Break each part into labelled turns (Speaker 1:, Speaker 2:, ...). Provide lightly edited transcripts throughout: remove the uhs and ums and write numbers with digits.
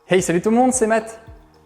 Speaker 1: Hey, salut tout le monde, c'est Matt.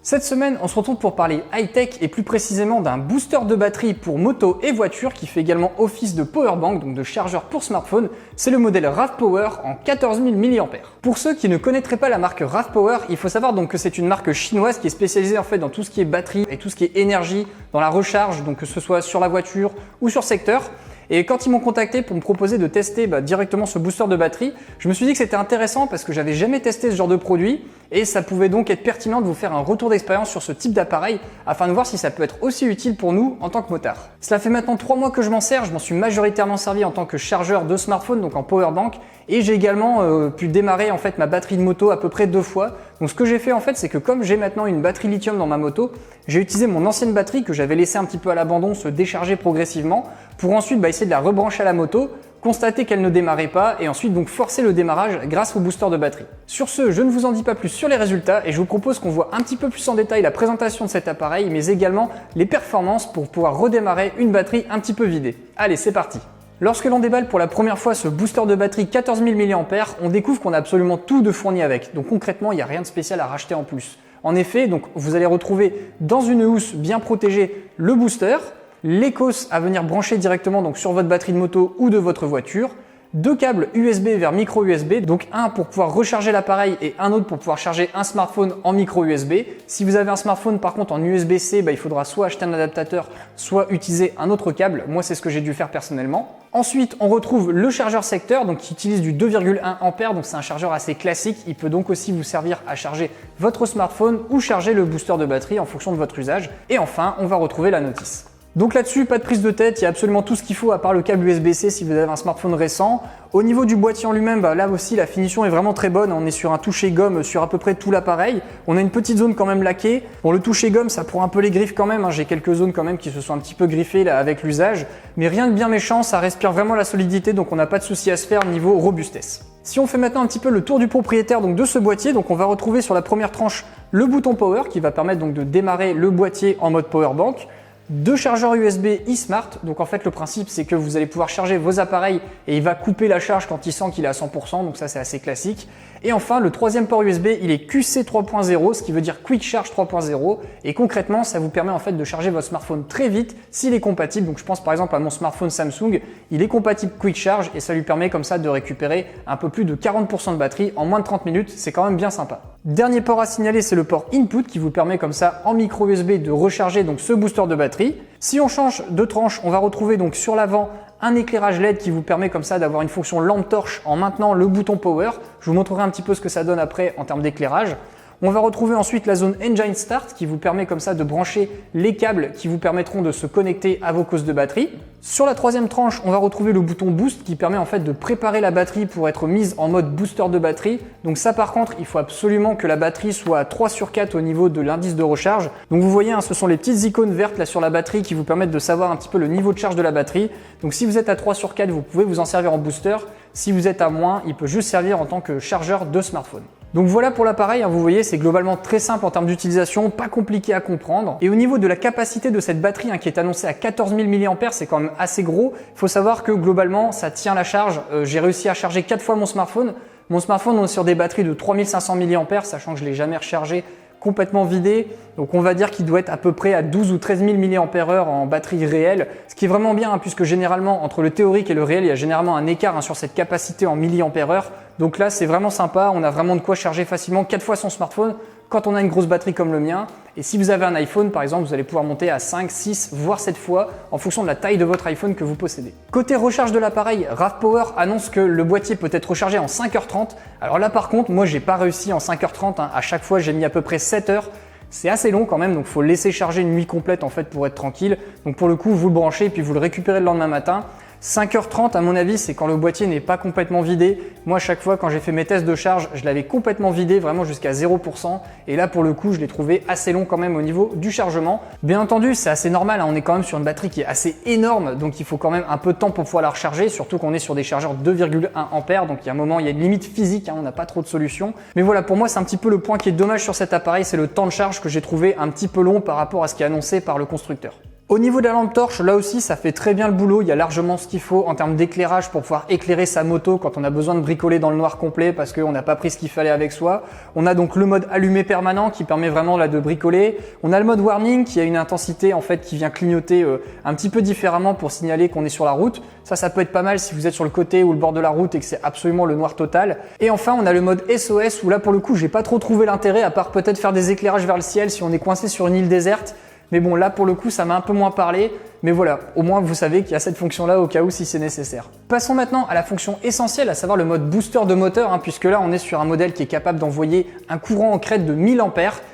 Speaker 1: Cette semaine, on se retrouve pour parler high-tech et plus précisément d'un booster de batterie pour moto et voiture qui fait également office de powerbank, donc de chargeur pour smartphone. C'est le modèle RAV-Power en 14 000 mAh. Pour ceux qui ne connaîtraient pas la marque RAV-Power, il faut savoir donc que c'est une marque chinoise qui est spécialisée en fait dans tout ce qui est batterie et tout ce qui est énergie, dans la recharge, donc que ce soit sur la voiture ou sur secteur. Et quand ils m'ont contacté pour me proposer de tester directement ce booster de batterie, je me suis dit que c'était intéressant parce que j'avais jamais testé ce genre de produit et ça pouvait donc être pertinent de vous faire un retour d'expérience sur ce type d'appareil afin de voir si ça peut être aussi utile pour nous en tant que motards. Cela fait maintenant 3 mois que je m'en sers, je m'en suis majoritairement servi en tant que chargeur de smartphone, donc en powerbank, et j'ai également pu démarrer en fait ma batterie de moto à peu près 2 fois. Donc ce que j'ai fait en fait, c'est que comme j'ai maintenant une batterie lithium dans ma moto, j'ai utilisé mon ancienne batterie que j'avais laissée un petit peu à l'abandon se décharger progressivement pour ensuite essayer de la rebrancher à la moto, constater qu'elle ne démarrait pas et ensuite donc forcer le démarrage grâce au booster de batterie. Sur ce, je ne vous en dis pas plus sur les résultats et je vous propose qu'on voit un petit peu plus en détail la présentation de cet appareil mais également les performances pour pouvoir redémarrer une batterie un petit peu vidée. Allez, c'est parti! Lorsque l'on déballe pour la première fois ce booster de batterie 14 000 mAh, on découvre qu'on a absolument tout de fourni avec. Donc concrètement, il n'y a rien de spécial à racheter en plus. En effet, donc vous allez retrouver dans une housse bien protégée le booster, l'Ecos à venir brancher directement donc sur votre batterie de moto ou de votre voiture, 2 câbles USB vers micro USB, donc un pour pouvoir recharger l'appareil et un autre pour pouvoir charger un smartphone en micro USB. Si vous avez un smartphone par contre en USB-C, il faudra soit acheter un adaptateur, soit utiliser un autre câble. Moi, c'est ce que j'ai dû faire personnellement. Ensuite, on retrouve le chargeur secteur, donc qui utilise du 2,1 A, donc c'est un chargeur assez classique. Il peut donc aussi vous servir à charger votre smartphone ou charger le booster de batterie en fonction de votre usage. Et enfin, on va retrouver la notice. Donc là-dessus, pas de prise de tête, il y a absolument tout ce qu'il faut à part le câble USB-C si vous avez un smartphone récent. Au niveau du boîtier en lui-même, là aussi la finition est vraiment très bonne, on est sur un toucher gomme sur à peu près tout l'appareil. On a une petite zone quand même laquée. Bon, le toucher gomme, ça prend un peu les griffes quand même, j'ai quelques zones quand même qui se sont un petit peu griffées là, avec l'usage. Mais rien de bien méchant, ça respire vraiment la solidité, donc on n'a pas de souci à se faire niveau robustesse. Si on fait maintenant un petit peu le tour du propriétaire donc de ce boîtier, donc on va retrouver sur la première tranche le bouton Power qui va permettre donc de démarrer le boîtier en mode Powerbank. 2 chargeurs USB eSmart, donc en fait le principe c'est que vous allez pouvoir charger vos appareils et il va couper la charge quand il sent qu'il est à 100%, donc ça c'est assez classique. Et enfin le troisième port USB il est QC 3.0, ce qui veut dire Quick Charge 3.0 et concrètement ça vous permet en fait de charger votre smartphone très vite s'il est compatible. Donc je pense par exemple à mon smartphone Samsung, il est compatible Quick Charge et ça lui permet comme ça de récupérer un peu plus de 40% de batterie en moins de 30 minutes, c'est quand même bien sympa. Dernier port à signaler, c'est le port Input qui vous permet comme ça en micro USB de recharger donc ce booster de batterie. Si on change de tranche, on va retrouver donc sur l'avant un éclairage LED qui vous permet comme ça d'avoir une fonction lampe torche en maintenant le bouton Power. Je vous montrerai un petit peu ce que ça donne après en termes d'éclairage. On va retrouver ensuite la zone Engine Start qui vous permet comme ça de brancher les câbles qui vous permettront de se connecter à vos causes de batterie. Sur la troisième tranche, on va retrouver le bouton Boost qui permet en fait de préparer la batterie pour être mise en mode booster de batterie. Donc ça par contre, il faut absolument que la batterie soit à 3/4 au niveau de l'indice de recharge. Donc vous voyez, ce sont les petites icônes vertes là sur la batterie qui vous permettent de savoir un petit peu le niveau de charge de la batterie. Donc si vous êtes à 3/4, vous pouvez vous en servir en booster. Si vous êtes à moins, il peut juste servir en tant que chargeur de smartphone. Donc voilà pour l'appareil, vous voyez c'est globalement très simple en termes d'utilisation, pas compliqué à comprendre. Et au niveau de la capacité de cette batterie qui est annoncée à 14 000 mAh, c'est quand même assez gros. Il faut savoir que globalement ça tient la charge, j'ai réussi à charger 4 fois mon smartphone. Mon smartphone on est sur des batteries de 3500 mAh, sachant que je ne l'ai jamais rechargé complètement vidé, donc on va dire qu'il doit être à peu près à 12 ou 13 000 mAh en batterie réelle, ce qui est vraiment bien puisque généralement entre le théorique et le réel il y a généralement un écart sur cette capacité en mAh, donc là c'est vraiment sympa, on a vraiment de quoi charger facilement 4 fois son smartphone quand on a une grosse batterie comme le mien. Et si vous avez un iPhone par exemple, vous allez pouvoir monter à 5, 6 voire 7 fois en fonction de la taille de votre iPhone que vous possédez. Côté recharge de l'appareil, RAV-Power annonce que le boîtier peut être rechargé en 5h30. Alors là par contre, moi j'ai pas réussi en 5h30, à chaque fois j'ai mis à peu près 7 heures. C'est assez long quand même, donc il faut le laisser charger une nuit complète en fait pour être tranquille. Donc pour le coup, vous le branchez et puis vous le récupérez le lendemain matin. 5h30 à mon avis, c'est quand le boîtier n'est pas complètement vidé. Moi, à chaque fois, quand j'ai fait mes tests de charge, je l'avais complètement vidé, vraiment jusqu'à 0%. Et là, pour le coup, je l'ai trouvé assez long quand même au niveau du chargement. Bien entendu, c'est assez normal, on est quand même sur une batterie qui est assez énorme, donc il faut quand même un peu de temps pour pouvoir la recharger, surtout qu'on est sur des chargeurs 2,1 A, donc il y a un moment, il y a une limite physique, on n'a pas trop de solutions. Mais voilà, pour moi, c'est un petit peu le point qui est dommage sur cet appareil, c'est le temps de charge que j'ai trouvé un petit peu long par rapport à ce qui est annoncé par le constructeur. Au niveau de la lampe torche, là aussi ça fait très bien le boulot, il y a largement ce qu'il faut en termes d'éclairage pour pouvoir éclairer sa moto quand on a besoin de bricoler dans le noir complet parce qu'on n'a pas pris ce qu'il fallait avec soi. On a donc le mode allumé permanent qui permet vraiment là de bricoler. On a le mode warning qui a une intensité en fait qui vient clignoter un petit peu différemment pour signaler qu'on est sur la route. Ça peut être pas mal si vous êtes sur le côté ou le bord de la route et que c'est absolument le noir total. Et enfin on a le mode SOS où là pour le coup j'ai pas trop trouvé l'intérêt à part peut-être faire des éclairages vers le ciel si on est coincé sur une île déserte. Mais bon, là pour le coup, ça m'a un peu moins parlé. Mais voilà, au moins vous savez qu'il y a cette fonction-là au cas où si c'est nécessaire. Passons maintenant à la fonction essentielle, à savoir le mode booster de moteur, puisque là on est sur un modèle qui est capable d'envoyer un courant en crête de 1000 A,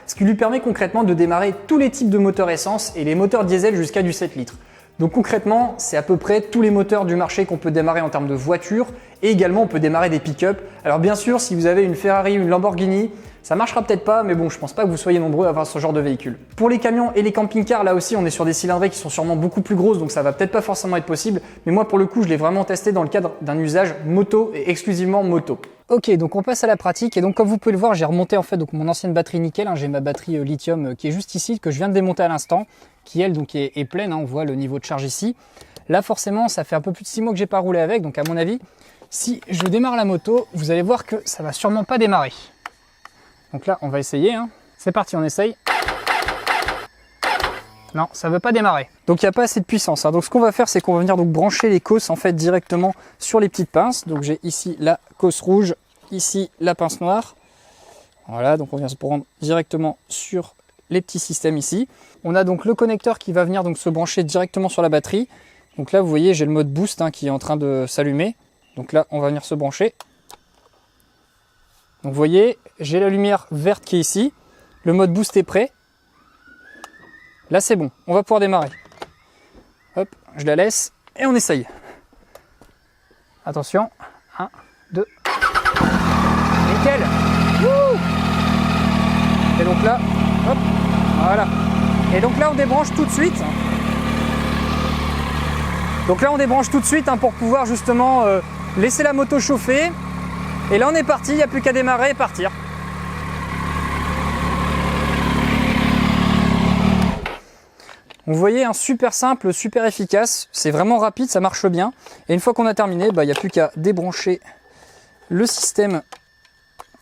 Speaker 1: ce qui lui permet concrètement de démarrer tous les types de moteurs essence et les moteurs diesel jusqu'à du 7 litres. Donc concrètement, c'est à peu près tous les moteurs du marché qu'on peut démarrer en termes de voiture et également on peut démarrer des pick-up. Alors bien sûr, si vous avez une Ferrari ou une Lamborghini, ça marchera peut-être pas, mais bon, je pense pas que vous soyez nombreux à avoir ce genre de véhicule. Pour les camions et les camping-cars, là aussi, on est sur des cylindrées qui sont sûrement beaucoup plus grosses, donc ça va peut-être pas forcément être possible. Mais moi, pour le coup, je l'ai vraiment testé dans le cadre d'un usage moto et exclusivement moto. Ok, donc on passe à la pratique. Et donc, comme vous pouvez le voir, j'ai remonté en fait donc mon ancienne batterie nickel. J'ai ma batterie lithium qui est juste ici, que je viens de démonter à l'instant, qui elle donc est pleine. On voit le niveau de charge ici. Là, forcément, ça fait un peu plus de 6 mois que j'ai pas roulé avec, donc à mon avis, si je démarre la moto, vous allez voir que ça va sûrement pas démarrer. Donc là, on va essayer. C'est parti, on essaye. Non, ça ne veut pas démarrer. Donc il n'y a pas assez de puissance. Donc ce qu'on va faire, c'est qu'on va venir donc brancher les cosses en fait directement sur les petites pinces. Donc j'ai ici la cosse rouge, ici la pince noire. Voilà, donc on vient se prendre directement sur les petits systèmes ici. On a donc le connecteur qui va venir donc se brancher directement sur la batterie. Donc là, vous voyez, j'ai le mode boost qui est en train de s'allumer. Donc là, on va venir se brancher. Donc vous voyez, j'ai la lumière verte qui est ici, le mode boost est prêt. Là c'est bon, on va pouvoir démarrer. Hop, je la laisse et on essaye. Attention, 1, 2. Nickel. Wouh. Et donc là, hop, voilà. Et donc là on débranche tout de suite. Donc là on débranche tout de suite pour pouvoir justement laisser la moto chauffer. Et là on est parti, il n'y a plus qu'à démarrer et partir. Vous voyez, super simple, super efficace, c'est vraiment rapide, ça marche bien. Et une fois qu'on a terminé, il n'y a plus qu'à débrancher le système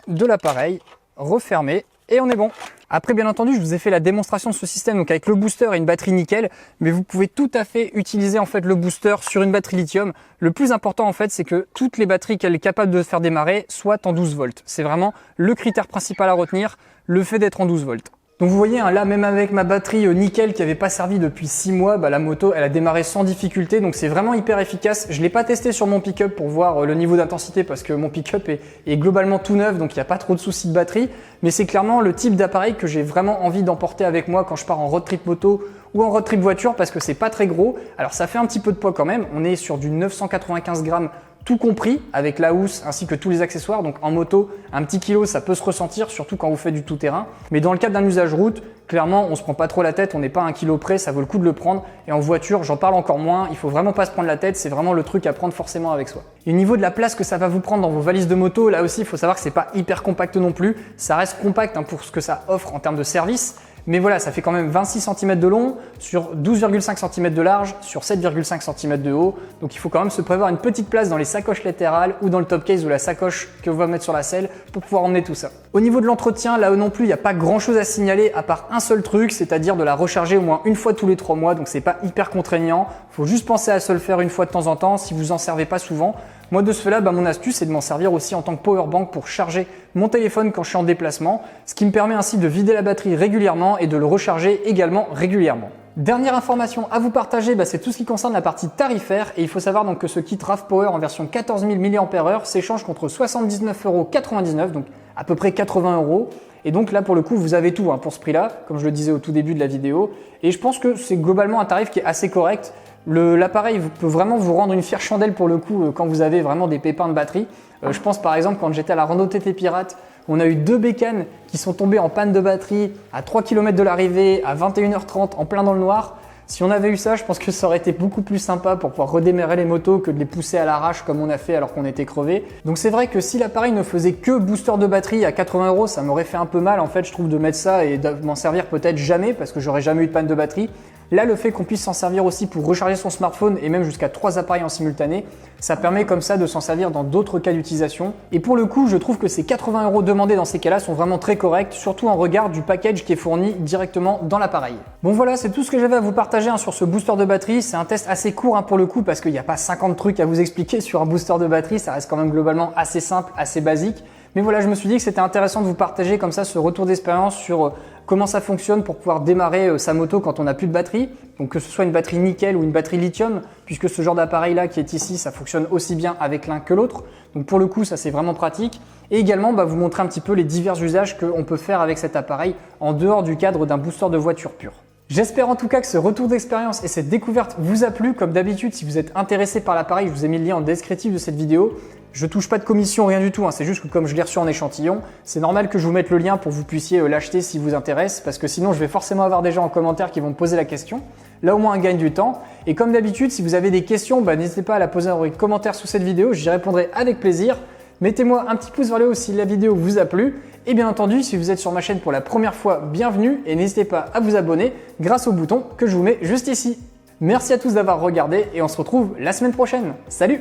Speaker 1: de l'appareil, refermer et on est bon. Après, bien entendu, je vous ai fait la démonstration de ce système donc avec le booster et une batterie nickel, mais vous pouvez tout à fait utiliser en fait le booster sur une batterie lithium. Le plus important en fait, c'est que toutes les batteries qu'elle est capable de faire démarrer soient en 12 volts. C'est vraiment le critère principal à retenir, le fait d'être en 12 volts. Donc vous voyez, là même avec ma batterie nickel qui n'avait pas servi depuis 6 mois, la moto elle a démarré sans difficulté, donc c'est vraiment hyper efficace. Je ne l'ai pas testé sur mon pick-up pour voir le niveau d'intensité parce que mon pick-up est globalement tout neuf, donc il n'y a pas trop de soucis de batterie, mais c'est clairement le type d'appareil que j'ai vraiment envie d'emporter avec moi quand je pars en road trip moto ou en road trip voiture parce que c'est pas très gros. Alors ça fait un petit peu de poids quand même, on est sur du 995 grammes tout compris avec la housse ainsi que tous les accessoires. Donc en moto, un petit kilo ça peut se ressentir, surtout quand vous faites du tout-terrain. Mais dans le cadre d'un usage route, clairement on se prend pas trop la tête, on n'est pas à 1 kilo près, ça vaut le coup de le prendre. Et en voiture, j'en parle encore moins, il faut vraiment pas se prendre la tête, c'est vraiment le truc à prendre forcément avec soi. Et au niveau de la place que ça va vous prendre dans vos valises de moto, là aussi il faut savoir que c'est pas hyper compact non plus. Ça reste compact pour ce que ça offre en termes de service. Mais voilà, ça fait quand même 26 cm de long sur 12,5 cm de large sur 7,5 cm de haut. Donc il faut quand même se prévoir une petite place dans les sacoches latérales ou dans le top case ou la sacoche que vous va mettre sur la selle pour pouvoir emmener tout ça. Au niveau de l'entretien, là non plus, il n'y a pas grand chose à signaler à part un seul truc, c'est-à-dire de la recharger au moins une fois tous les 3 mois. Donc c'est pas hyper contraignant. Il faut juste penser à se le faire une fois de temps en temps si vous en servez pas souvent. Moi de ce fait là, mon astuce c'est de m'en servir aussi en tant que power bank pour charger mon téléphone quand je suis en déplacement, ce qui me permet ainsi de vider la batterie régulièrement et de le recharger également régulièrement. Dernière information à vous partager, c'est tout ce qui concerne la partie tarifaire et il faut savoir donc que ce kit RAV Power en version 14 000 mAh s'échange contre 79,99 €, donc à peu près 80 €. Et donc là pour le coup vous avez tout pour ce prix là, comme je le disais au tout début de la vidéo, et je pense que c'est globalement un tarif qui est assez correct. L'appareil peut vraiment vous rendre une fière chandelle pour le coup quand vous avez vraiment des pépins de batterie. Je pense par exemple quand j'étais à la Rando TT Pirate, on a eu 2 bécanes qui sont tombées en panne de batterie à 3 km de l'arrivée à 21h30 en plein dans le noir. Si on avait eu ça, je pense que ça aurait été beaucoup plus sympa pour pouvoir redémarrer les motos que de les pousser à l'arrache comme on a fait alors qu'on était crevé. Donc c'est vrai que si l'appareil ne faisait que booster de batterie à 80 €, ça m'aurait fait un peu mal en fait je trouve de mettre ça et de m'en servir peut-être jamais parce que j'aurais jamais eu de panne de batterie. Là, le fait qu'on puisse s'en servir aussi pour recharger son smartphone et même jusqu'à 3 appareils en simultané, ça permet comme ça de s'en servir dans d'autres cas d'utilisation. Et pour le coup, je trouve que ces 80 € demandés dans ces cas-là sont vraiment très corrects, surtout en regard du package qui est fourni directement dans l'appareil. Bon voilà, c'est tout ce que j'avais à vous partager sur ce booster de batterie. C'est un test assez court pour le coup parce qu'il n'y a pas 50 trucs à vous expliquer sur un booster de batterie, ça reste quand même globalement assez simple, assez basique. Mais voilà, je me suis dit que c'était intéressant de vous partager comme ça ce retour d'expérience sur comment ça fonctionne pour pouvoir démarrer sa moto quand on n'a plus de batterie. Donc que ce soit une batterie nickel ou une batterie lithium, puisque ce genre d'appareil là qui est ici, ça fonctionne aussi bien avec l'un que l'autre. Donc pour le coup, ça c'est vraiment pratique. Et également vous montrer un petit peu les divers usages qu'on peut faire avec cet appareil en dehors du cadre d'un booster de voiture pure. J'espère en tout cas que ce retour d'expérience et cette découverte vous a plu. Comme d'habitude, si vous êtes intéressé par l'appareil, je vous ai mis le lien en descriptif de cette vidéo. Je touche pas de commission, rien du tout, c'est juste que comme je l'ai reçu en échantillon, c'est normal que je vous mette le lien pour que vous puissiez l'acheter si vous intéresse, parce que sinon je vais forcément avoir des gens en commentaire qui vont me poser la question. Là au moins on gagne du temps. Et comme d'habitude, si vous avez des questions, n'hésitez pas à la poser en commentaire sous cette vidéo, j'y répondrai avec plaisir. Mettez-moi un petit pouce vers le haut si la vidéo vous a plu. Et bien entendu, si vous êtes sur ma chaîne pour la première fois, bienvenue et n'hésitez pas à vous abonner grâce au bouton que je vous mets juste ici. Merci à tous d'avoir regardé et on se retrouve la semaine prochaine. Salut!